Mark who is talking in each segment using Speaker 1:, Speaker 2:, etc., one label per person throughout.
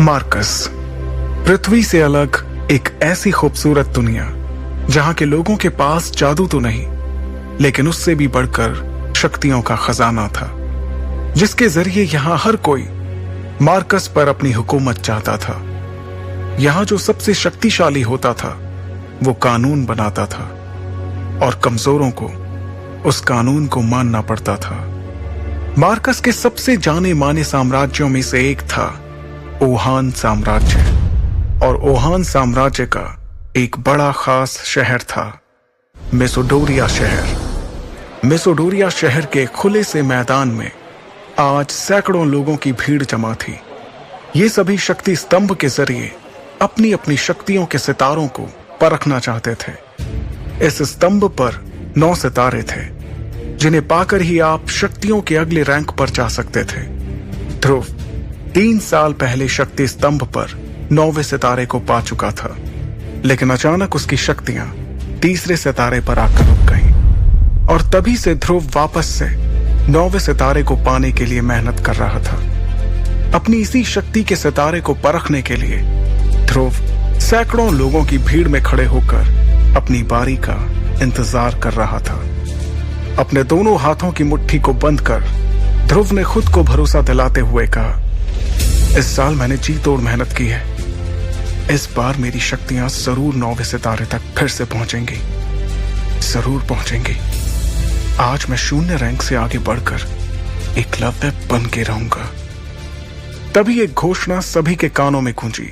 Speaker 1: Marcus, पृथ्वी से अलग एक ऐसी खूबसूरत दुनिया जहां के लोगों के पास जादू तो नहीं, लेकिन उससे भी बढ़कर शक्तियों का खजाना था, जिसके जरिए यहां हर कोई मार्कस पर अपनी हुकूमत चाहता था। यहां जो सबसे शक्तिशाली होता था वो कानून बनाता था और कमजोरों को उस कानून को मानना पड़ता था। मार्कस के सबसे जाने माने साम्राज्यों में से एक था ओहान साम्राज्य, और ओहान साम्राज्य का एक बड़ा खास शहर था मेसोडोरिया शहर। मेसोडोरिया शहर के खुले से मैदान में आज सैकड़ों लोगों की भीड़ जमा थी। ये सभी शक्ति स्तंभ के जरिए अपनी अपनी शक्तियों के सितारों को परखना चाहते थे। इस स्तंभ पर 9 सितारे थे, जिन्हें पाकर ही आप शक्तियों के अगले रैंक पर जा सकते थे। ध्रुव 3 साल पहले शक्ति स्तंभ पर 9वें सितारे को पा चुका था, लेकिन अचानक उसकी शक्तियां तीसरे सितारे पर आकर रुक गईं, और तभी से ध्रुव वापस से 9वें सितारे को पाने के लिए मेहनत कर रहा था। अपनी इसी शक्ति के सितारे को परखने के लिए ध्रुव सैकड़ों लोगों की भीड़ में खड़े होकर अपनी बारी का इंतजार कर रहा था। अपने दोनों हाथों की मुट्ठी को बंद कर ध्रुव ने खुद को भरोसा दिलाते हुए कहा, इस साल मैंने जी तोड़ मेहनत की है। इस बार मेरी शक्तियां जरूर 9वें सितारे तक फिर से पहुंचेंगी, जरूर पहुंचेंगी। आज मैं शून्य रैंक से आगे बढ़कर एकलव्य बन के रहूंगा। तभी एक घोषणा सभी के कानों में गूंजी,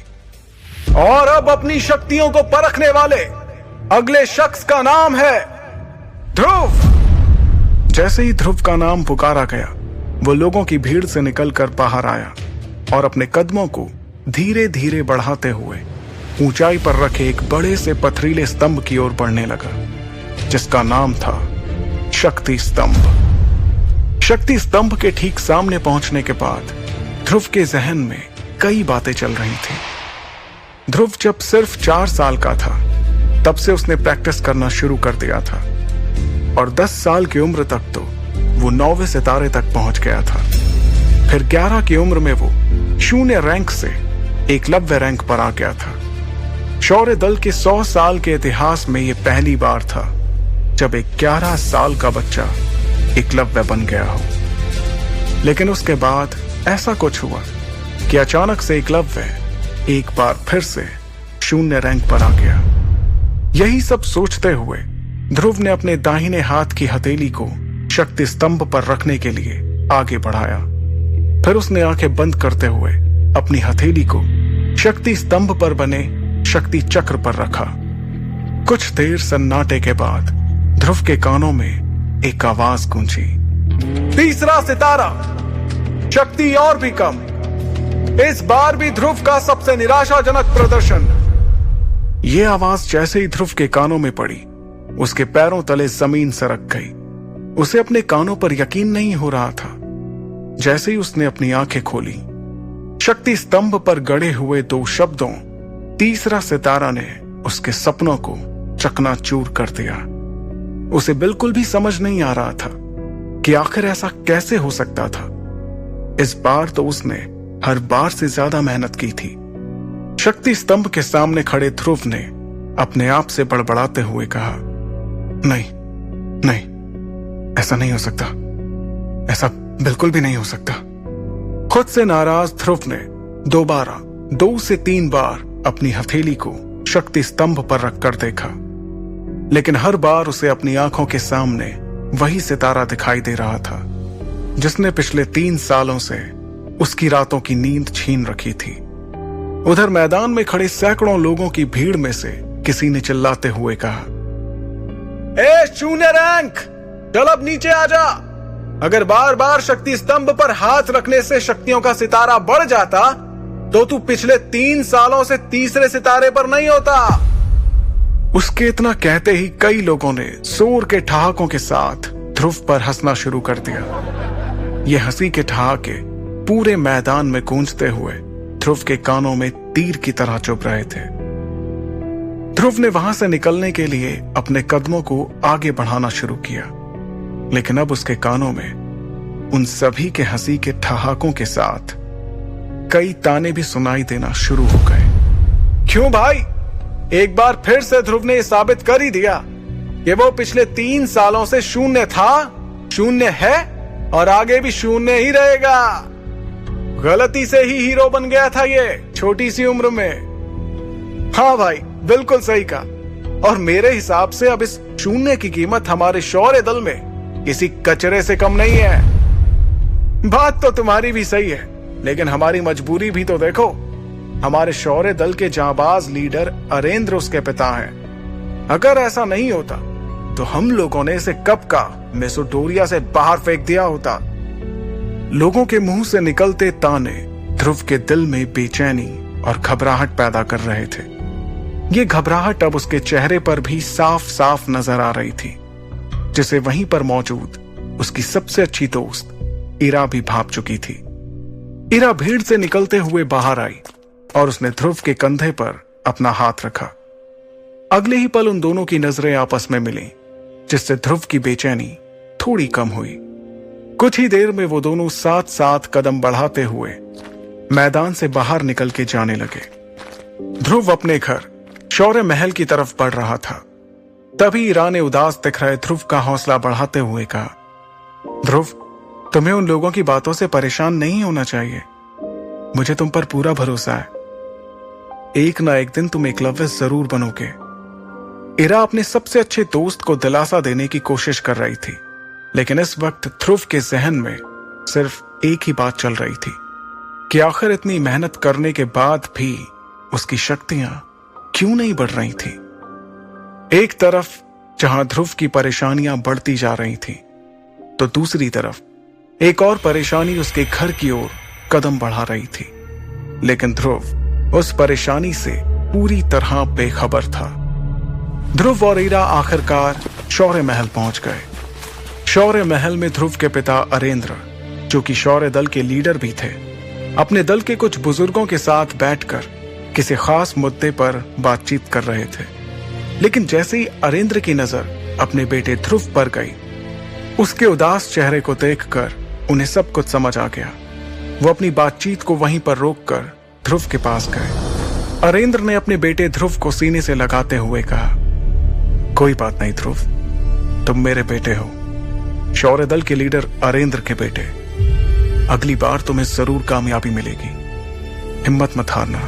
Speaker 1: और अब अपनी शक्तियों को परखने वाले अगले शख्स का नाम है ध्रुव। जैसे ही ध्रुव का नाम पुकारा गया, वो लोगों की भीड़ से निकलकर बाहर आया और अपने कदमों को धीरे धीरे बढ़ाते हुए ऊंचाई पर रखे एक बड़े से पथरीले स्तंभ की ओर बढ़ने लगा, जिसका नाम था शक्ति स्तंभ। शक्ति स्तंभ के ठीक सामने पहुंचने के बाद ध्रुव के जहन में कई बातें चल रही थी। ध्रुव जब सिर्फ 4 साल का था, तब से उसने प्रैक्टिस करना शुरू कर दिया था, और 10 साल की उम्र तक तो वो 9वें सितारे तक पहुंच गया था। फिर 11 की उम्र में वो शून्य रैंक से एकलव्य रैंक पर आ गया था। शौर्य दल के 100 साल के इतिहास में यह पहली बार था जब एक 11 साल का बच्चा एकलव्य बन गया हो। लेकिन उसके बाद ऐसा कुछ हुआ कि अचानक से एकलव्य एक बार फिर से शून्य रैंक पर आ गया। यही सब सोचते हुए ध्रुव ने अपने दाहिने हाथ की हथेली को शक्ति स्तंभ पर रखने के लिए आगे बढ़ाया। फिर उसने आंखें बंद करते हुए अपनी हथेली को शक्ति स्तंभ पर बने शक्ति चक्र पर रखा। कुछ देर सन्नाटे के बाद ध्रुव के कानों में एक आवाज गूंजी, तीसरा सितारा, शक्ति और भी कम। इस बार भी ध्रुव का सबसे निराशाजनक प्रदर्शन। यह आवाज जैसे ही ध्रुव के कानों में पड़ी, उसके पैरों तले जमीन सरक गई। उसे अपने कानों पर यकीन नहीं हो रहा था। जैसे ही उसने अपनी आंखें खोली, शक्ति स्तंभ पर गड़े हुए 2 शब्दों तीसरा सितारा ने उसके सपनों को चकनाचूर कर दिया। उसे बिल्कुल भी समझ नहीं आ रहा था कि आखिर ऐसा कैसे हो सकता था। इस बार तो उसने हर बार से ज्यादा मेहनत की थी। शक्ति स्तंभ के सामने खड़े ध्रुव ने अपने आप से बड़बड़ाते हुए कहा, नहीं नहीं, ऐसा नहीं हो सकता, ऐसा बिल्कुल भी नहीं हो सकता। खुद से नाराज ध्रुव ने दोबारा 2 से 3 बार अपनी हथेली को शक्ति स्तंभ पर रखकर देखा, लेकिन हर बार उसे अपनी आंखों के सामने वही सितारा दिखाई दे रहा था जिसने पिछले 3 सालों से उसकी रातों की नींद छीन रखी थी। उधर मैदान में खड़े सैकड़ों लोगों की भीड़ में से किसी ने चिल्लाते हुए कहा, ए शून्य रैंक, चल अब नीचे आ जा। अगर बार बार शक्ति स्तंभ पर हाथ रखने से शक्तियों का सितारा बढ़ जाता तो तू पिछले 3 सालों से तीसरे सितारे पर नहीं होता। उसके इतना कहते ही कई लोगों ने जोर के ठहाकों के साथ ध्रुव पर हंसना शुरू कर दिया। यह हंसी के ठहाके पूरे मैदान में गूंजते हुए ध्रुव के कानों में तीर की तरह चुभ रहे थे। ध्रुव ने वहां से निकलने के लिए अपने कदमों को आगे बढ़ाना शुरू किया, लेकिन अब उसके कानों में उन सभी के हंसी के ठहाकों के साथ कई ताने भी सुनाई देना शुरू हो गए। क्यों भाई, एक बार फिर से ध्रुव ने साबित कर ही दिया कि वो पिछले 3 सालों से शून्य था, शून्य है और आगे भी शून्य ही रहेगा। गलती से ही हीरो बन गया था ये छोटी सी उम्र में। हाँ भाई, बिल्कुल सही कहा। और मेरे हिसाब से अब इस शून्य की कीमत हमारे शौर्य दल में किसी कचरे से कम नहीं है। बात तो तुम्हारी भी सही है, लेकिन हमारी मजबूरी भी तो देखो। हमारे शौर्य दल के जांबाज लीडर अरेंद्र उसके पिता हैं। अगर ऐसा नहीं होता तो हम लोगों ने इसे कब का मेसोडोरिया से बाहर फेंक दिया होता। लोगों के मुंह से निकलते ताने ध्रुव के दिल में बेचैनी और घबराहट पैदा कर रहे थे। ये घबराहट अब उसके चेहरे पर भी साफ साफ नजर आ रही थी, जिसे वहीं पर मौजूद उसकी सबसे अच्छी दोस्त इरा भी भाप चुकी थी। इरा भीड़ से निकलते हुए बाहर आई और उसने ध्रुव के कंधे पर अपना हाथ रखा। अगले ही पल उन दोनों की नजरें आपस में मिली, जिससे ध्रुव की बेचैनी थोड़ी कम हुई। कुछ ही देर में वो दोनों साथ साथ कदम बढ़ाते हुए मैदान से बाहर निकल के जाने लगे। ध्रुव अपने घर शौर्य महल की तरफ बढ़ रहा था। तभी इरा ने उदास दिख रहे ध्रुव का हौसला बढ़ाते हुए कहा, ध्रुव, तुम्हें उन लोगों की बातों से परेशान नहीं होना चाहिए। मुझे तुम पर पूरा भरोसा है। एक ना एक दिन तुम एकलव्य जरूर बनोगे। इरा अपने सबसे अच्छे दोस्त को दिलासा देने की कोशिश कर रही थी, लेकिन इस वक्त ध्रुव के जहन में सिर्फ एक ही बात चल रही थी कि आखिर इतनी मेहनत करने के बाद भी उसकी शक्तियां क्यों नहीं बढ़ रही थी। एक तरफ जहां ध्रुव की परेशानियां बढ़ती जा रही थी, तो दूसरी तरफ एक और परेशानी उसके घर की ओर कदम बढ़ा रही थी। लेकिन ध्रुव उस परेशानी से पूरी तरह बेखबर था। ध्रुव और इरा आखिरकार शौर्य महल पहुंच गए। शौर्य महल में ध्रुव के पिता अरेंद्र, जो कि शौर्य दल के लीडर भी थे, अपने दल के कुछ बुजुर्गों के साथ बैठकर किसी खास मुद्दे पर बातचीत कर रहे थे। लेकिन जैसे ही अरेंद्र की नजर अपने बेटे ध्रुव पर गई, उसके उदास चेहरे को देखकर उन्हें सब कुछ समझ आ गया। वो अपनी बातचीत को वहीं पर रोककर ध्रुव के पास गए। अरेंद्र ने अपने बेटे ध्रुव को सीने से लगाते हुए कहा, कोई बात नहीं ध्रुव, तुम मेरे बेटे हो, शौर्य दल के लीडर अरेंद्र के बेटे। अगली बार तुम्हें जरूर कामयाबी मिलेगी, हिम्मत मत हारना।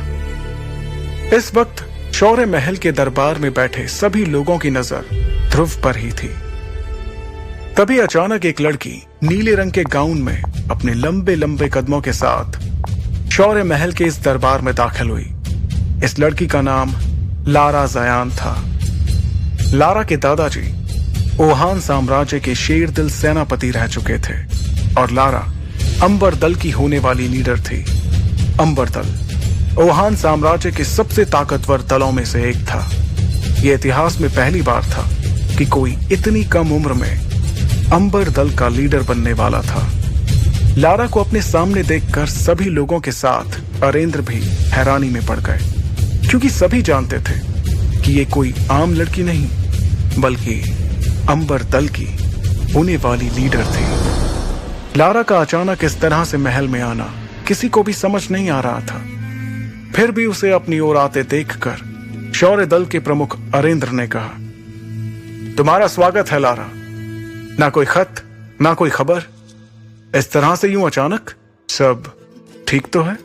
Speaker 1: इस वक्त शौर्य महल के दरबार में बैठे सभी लोगों की नजर ध्रुव पर ही थी। तभी अचानक एक लड़की नीले रंग के गाउन में अपने लंबे लंबे कदमों के साथ शौर्य महल के इस दरबार में दाखिल हुई। इस लड़की का नाम लारा जयान था। लारा के दादाजी ओहान साम्राज्य के शेरदिल सेनापति रह चुके थे और लारा अंबर दल की होने वाली लीडर थी। अंबर दल ओहान साम्राज्य के सबसे ताकतवर दलों में से एक था। यह इतिहास में पहली बार था कि कोई इतनी कम उम्र में अंबर दल का लीडर बनने वाला था। लारा को अपने सामने देखकर सभी लोगों के साथ अरेंद्र भी हैरानी में पड़ गए, क्योंकि सभी जानते थे कि ये कोई आम लड़की नहीं, बल्कि अंबर दल की होने वाली लीडर थी। लारा का अचानक इस तरह से महल में आना किसी को भी समझ नहीं आ रहा था। फिर भी उसे अपनी ओर आते देखकर शौर्य दल के प्रमुख अरेंद्र ने कहा, तुम्हारा स्वागत है लारा। ना कोई खत, ना कोई खबर, इस तरह से यूं अचानक, सब ठीक तो है?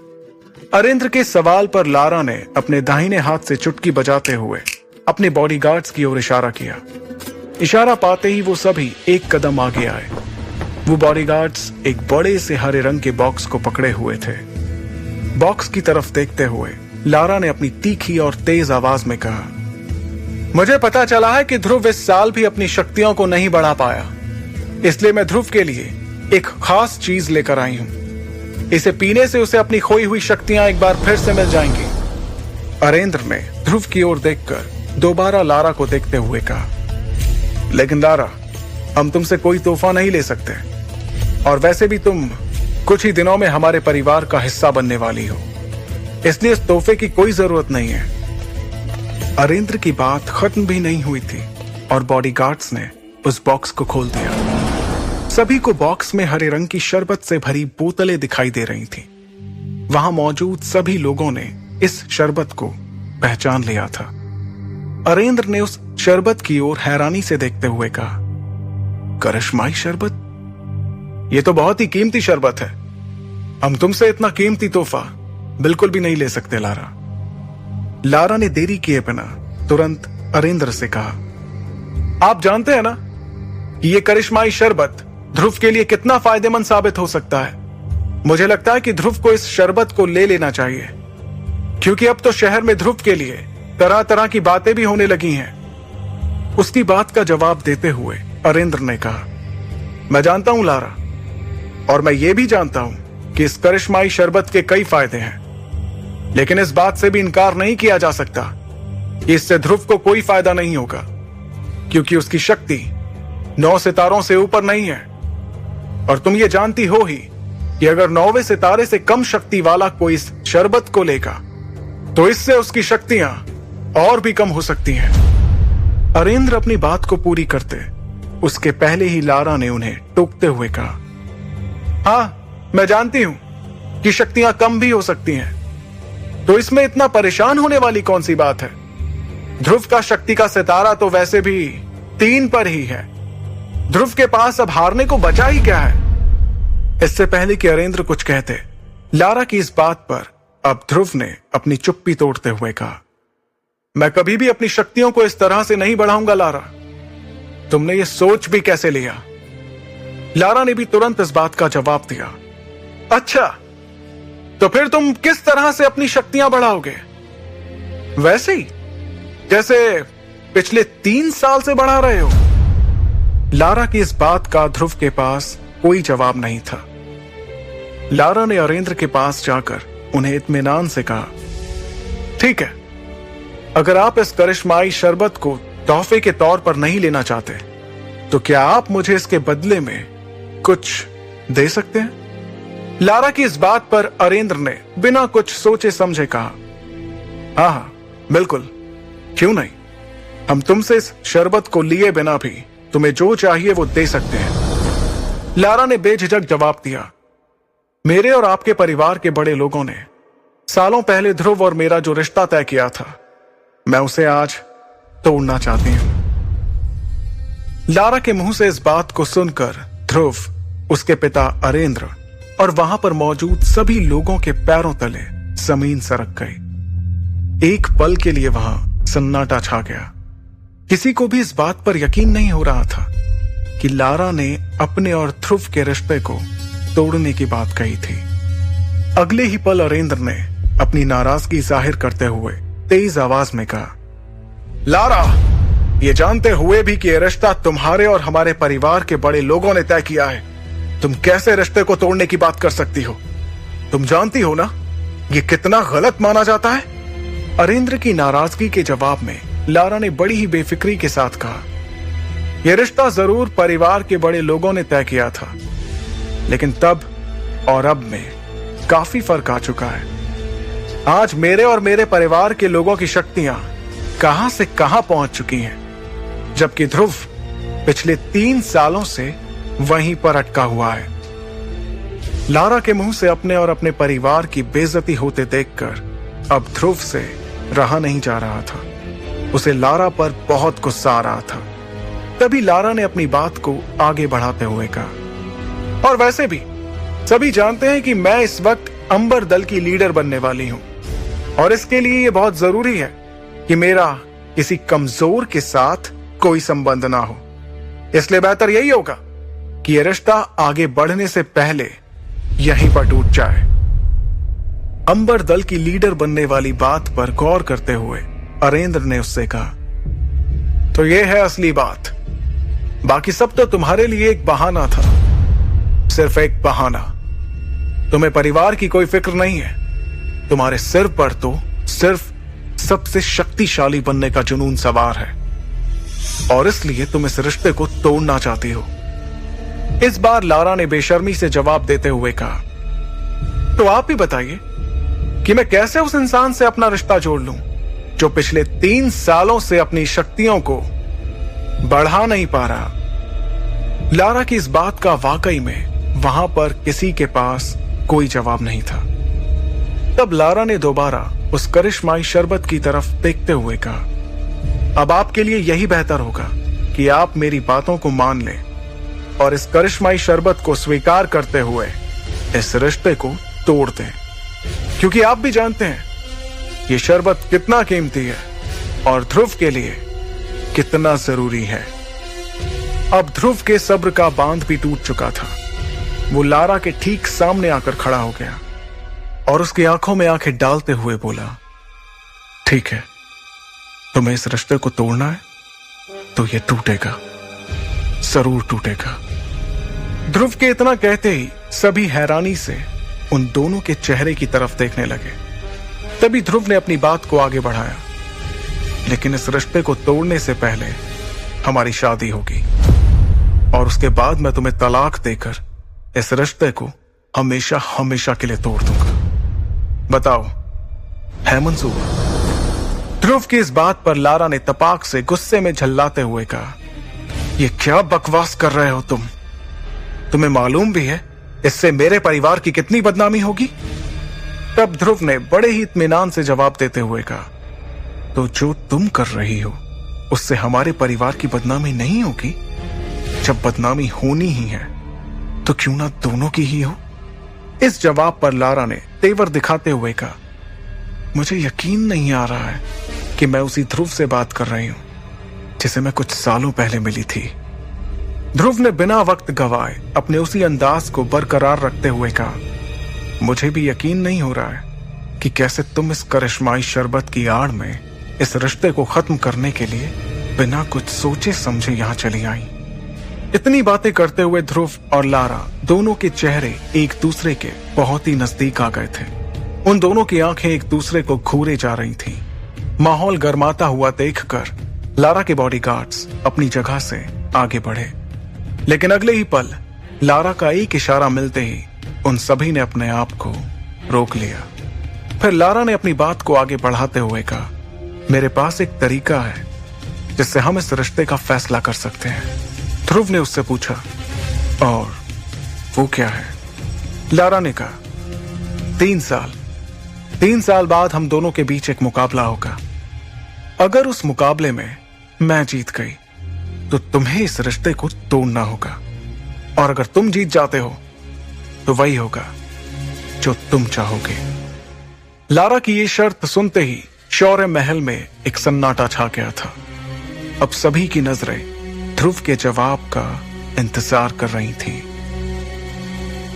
Speaker 1: अरेंद्र के सवाल पर लारा ने अपने दाहिने हाथ से चुटकी बजाते हुए अपने बॉडीगार्ड्स की ओर इशारा किया। इशारा पाते ही वो सभी एक कदम आगे आए। वो बॉडीगार्ड्स एक बड़े से हरे रंग के बॉक्स को पकड़े हुए थे। बॉक्स की तरफ देखते हुए लारा ने अपनी तीखी और तेज आवाज में कहा, मुझे पता चला है कि ध्रुव इस साल भी अपनी शक्तियों को नहीं बढ़ा पाया, इसलिए मैं ध्रुव के लिए एक खास चीज लेकर आई हूं। इसे पीने से उसे अपनी खोई हुई शक्तियां एक बार फिर से मिल जाएंगी। अरेंद्र ने ध्रुव की ओर देखकर दोबारा लारा को देखते हुए कहा, लेकिन लारा, हम तुमसे कोई तोहफा नहीं ले सकते, और वैसे भी तुम कुछ ही दिनों में हमारे परिवार का हिस्सा बनने वाली हो, इसलिए इस तोहफे की कोई जरूरत नहीं है। अरेंद्र की बात खत्म भी नहीं हुई थी और बॉडीगार्ड्स ने उस बॉक्स को खोल दिया। सभी को बॉक्स में हरे रंग की शरबत से भरी बोतलें दिखाई दे रही थी। वहां मौजूद सभी लोगों ने इस शरबत को पहचान लिया था। अरेंद्र ने उस शरबत की ओर हैरानी से देखते हुए कहा, करिश्माई शरबत? यह तो बहुत ही कीमती शरबत है। हम तुमसे इतना कीमती तोहफा बिल्कुल भी नहीं ले सकते लारा। लारा ने देरी किए बिना तुरंत अरेंद्र से कहा, आप जानते हैं ना कि यह करिश्माई शरबत ध्रुव के लिए कितना फायदेमंद साबित हो सकता है। मुझे लगता है कि ध्रुव को इस शरबत को ले लेना चाहिए, क्योंकि अब तो शहर में ध्रुव के लिए तरह तरह की बातें भी होने लगी हैं। उसकी बात का जवाब देते हुए अरेंद्र ने कहा, मैं जानता हूं लारा, और मैं ये भी जानता हूं कि इस करिश्माई शरबत के कई फायदे हैं, लेकिन इस बात से भी इनकार नहीं किया जा सकता कि इससे ध्रुव को कोई फायदा नहीं होगा, क्योंकि उसकी शक्ति 9 सितारों से ऊपर नहीं है। और तुम ये जानती हो ही कि अगर 9वें सितारे से कम शक्ति वाला कोई इस शरबत को लेगा तो इससे उसकी शक्तियां और भी कम हो सकती हैं। अरेंद्र अपनी बात को पूरी करते उसके पहले ही लारा ने उन्हें टोकते हुए कहा, हाँ मैं जानती हूं कि शक्तियां कम भी हो सकती हैं, तो इसमें इतना परेशान होने वाली कौन सी बात है। ध्रुव का शक्ति का सितारा तो वैसे भी 3 पर ही है। ध्रुव के पास अब हारने को बचा ही क्या है। इससे पहले कि अरेंद्र कुछ कहते, लारा की इस बात पर अब ध्रुव ने अपनी चुप्पी तोड़ते हुए कहा, मैं कभी भी अपनी शक्तियों को इस तरह से नहीं बढ़ाऊंगा लारा। तुमने ये सोच भी कैसे लिया? लारा ने भी तुरंत इस बात का जवाब दिया, अच्छा तो फिर तुम किस तरह से अपनी शक्तियां बढ़ाओगे? वैसे ही जैसे पिछले 3 साल से बढ़ा रहे हो। लारा की इस बात का ध्रुव के पास कोई जवाब नहीं था। लारा ने अरेंद्र के पास जाकर उन्हें इत्मीनान से कहा, ठीक है, अगर आप इस करिश्माई शरबत को तोहफे के तौर पर नहीं लेना चाहते तो क्या आप मुझे इसके बदले में कुछ दे सकते हैं? लारा की इस बात पर अरेंद्र ने बिना कुछ सोचे समझे कहा, हाँ बिल्कुल, क्यों नहीं। हम तुमसे इस शरबत को लिए बिना भी तुम्हें जो चाहिए वो दे सकते हैं। लारा ने बेझिझक जवाब दिया, मेरे और आपके परिवार के बड़े लोगों ने सालों पहले ध्रुव और मेरा जो रिश्ता तय किया था, मैं उसे आज तोड़ना चाहती हूं। लारा के मुंह से इस बात को सुनकर ध्रुव, उसके पिता अरेंद्र और वहां पर मौजूद सभी लोगों के पैरों तले जमीन सरक गई। एक पल के लिए वहां सन्नाटा छा गया। किसी को भी इस बात पर यकीन नहीं हो रहा था कि लारा ने अपने और ध्रुव के रिश्ते को तोड़ने की बात कही थी। अगले ही पल अरेंद्र ने अपनी नाराजगी जाहिर करते हुए तेज आवाज में कहा, लारा, ये जानते हुए भी कि यह रिश्ता तुम्हारे और हमारे परिवार के बड़े लोगों ने तय किया है, तुम कैसे रिश्ते को तोड़ने की बात कर सकती हो? तुम जानती हो ना ये कितना गलत माना जाता है। अरेंद्र की नाराजगी के जवाब में लारा ने बड़ी ही बेफिक्री के साथ कहा, यह रिश्ता जरूर परिवार के बड़े लोगों ने तय किया था, लेकिन तब और अब में काफी फर्क आ चुका है। आज मेरे और मेरे परिवार के लोगों की शक्तियां कहां से कहां पहुंच चुकी हैं, जबकि ध्रुव पिछले 3 सालों से वहीं पर अटका हुआ है। लारा के मुंह से अपने और अपने परिवार की बेइज्जती होते देखकर अब ध्रुव से रहा नहीं जा रहा था। उसे लारा पर बहुत गुस्सा आ रहा था। तभी लारा ने अपनी बात को आगे बढ़ाते हुए कहा, और वैसे भी सभी जानते हैं कि मैं इस वक्त अंबर दल की लीडर बनने वाली हूं, और इसके लिए यह बहुत जरूरी है कि मेरा किसी कमजोर के साथ कोई संबंध ना हो। इसलिए बेहतर यही होगा कि यह रिश्ता आगे बढ़ने से पहले यहीं पर टूट जाए। अंबर दल की लीडर बनने वाली बात पर गौर करते हुए अरेंद्र ने उससे कहा, तो यह है असली बात, बाकी सब तो तुम्हारे लिए एक बहाना था, सिर्फ एक बहाना। तुम्हें परिवार की कोई फिक्र नहीं है। तुम्हारे सिर पर तो सिर्फ सबसे शक्तिशाली बनने का जुनून सवार है, और इसलिए तुम इस रिश्ते को तोड़ना चाहती हो। इस बार लारा ने बेशर्मी से जवाब देते हुए कहा, तो आप ही बताइए कि मैं कैसे उस इंसान से अपना रिश्ता जोड़ लूं जो पिछले 3 सालों से अपनी शक्तियों को बढ़ा नहीं पा रहा। लारा की इस बात का वाकई में वहां पर किसी के पास कोई जवाब नहीं था। तब लारा ने दोबारा उस करिश्माई शरबत की तरफ देखते हुए कहा, अब आपके लिए यही बेहतर होगा कि आप मेरी बातों को मान लें और इस करिश्माई शरबत को स्वीकार करते हुए इस रिश्ते को तोड़ दें, क्योंकि आप भी जानते हैं ये शरबत कितना कीमती है और ध्रुव के लिए कितना जरूरी है। अब ध्रुव के सब्र का बांध भी टूट चुका था। वो लारा के ठीक सामने आकर खड़ा हो गया और उसकी आंखों में आंखें डालते हुए बोला, ठीक है, तुम्हें इस रिश्ते को तोड़ना है तो ये टूटेगा, जरूर टूटेगा। ध्रुव के इतना कहते ही सभी हैरानी से उन दोनों के चेहरे की तरफ देखने लगे। तभी ध्रुव ने अपनी बात को आगे बढ़ाया, लेकिन इस रिश्ते को तोड़ने से पहले हमारी शादी होगी और उसके बाद मैं तुम्हें तलाक देकर इस रिश्ते को हमेशा हमेशा के लिए तोड़ दूंगा। बताओ, है मंजूर? ध्रुव की इस बात पर लारा ने तपाक से गुस्से में झल्लाते हुए कहा, ये क्या बकवास कर रहे हो तुम? तुम्हें मालूम भी है इससे मेरे परिवार की कितनी बदनामी होगी? तब ध्रुव ने बड़े ही इत्मीनान से जवाब देते हुए कहा, तो जो तुम कर रही हो उससे हमारे परिवार की बदनामी नहीं होगी? जब बदनामी होनी ही है तो क्यों ना दोनों की ही हो? इस जवाब पर लारा ने तेवर दिखाते हुए कहा, मुझे यकीन नहीं आ रहा है कि मैं उसी ध्रुव से बात कर रही हूं जिसे मैं कुछ सालों पहले मिली थी। ध्रुव ने बिना वक्त गवाए अपने उसी अंदाज को बरकरार रखते हुए कहा, मुझे भी यकीन नहीं हो रहा है कि कैसे तुम इस करिश्माई शरबत की आड़ में इस रिश्ते को खत्म करने के लिए बिना कुछ सोचे समझे यहां चली आई। इतनी बातें करते हुए ध्रुव और लारा दोनों के चेहरे एक दूसरे के बहुत ही नजदीक आ गए थे। उन दोनों की आंखें एक दूसरे को घूरे जा रही थीं। माहौल गर्माता हुआ देखकर लारा के बॉडीगार्ड्स अपनी जगह से आगे बढ़े, लेकिन अगले ही पल लारा का एक इशारा मिलते ही उन सभी ने अपने आप को रोक लिया। फिर लारा ने अपनी बात को आगे बढ़ाते हुए कहा, मेरे पास एक तरीका है जिससे हम इस रिश्ते का फैसला कर सकते हैं। ध्रुव ने उससे पूछा, और वो क्या है? लारा ने कहा, 3 साल बाद हम दोनों के बीच एक मुकाबला होगा। अगर उस मुकाबले में मैं जीत गई तो तुम्हें इस रिश्ते को तोड़ना होगा, और अगर तुम जीत जाते हो तो वही होगा जो तुम चाहोगे। लारा की ये शर्त सुनते ही शौर्य महल में एक सन्नाटा छा गया था। अब सभी की नजरें ध्रुव के जवाब का इंतजार कर रही थी।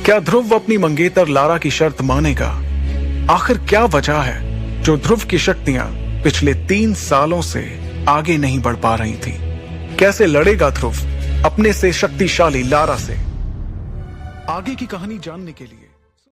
Speaker 1: क्या ध्रुव अपनी मंगेतर लारा की शर्त मानेगा? आखिर क्या वजह है जो ध्रुव की शक्तियां पिछले 3 सालों से आगे नहीं बढ़ पा रही थी? कैसे लड़ेगा ध्रुव अपने से शक्तिशाली लारा से? आगे की कहानी जानने के लिए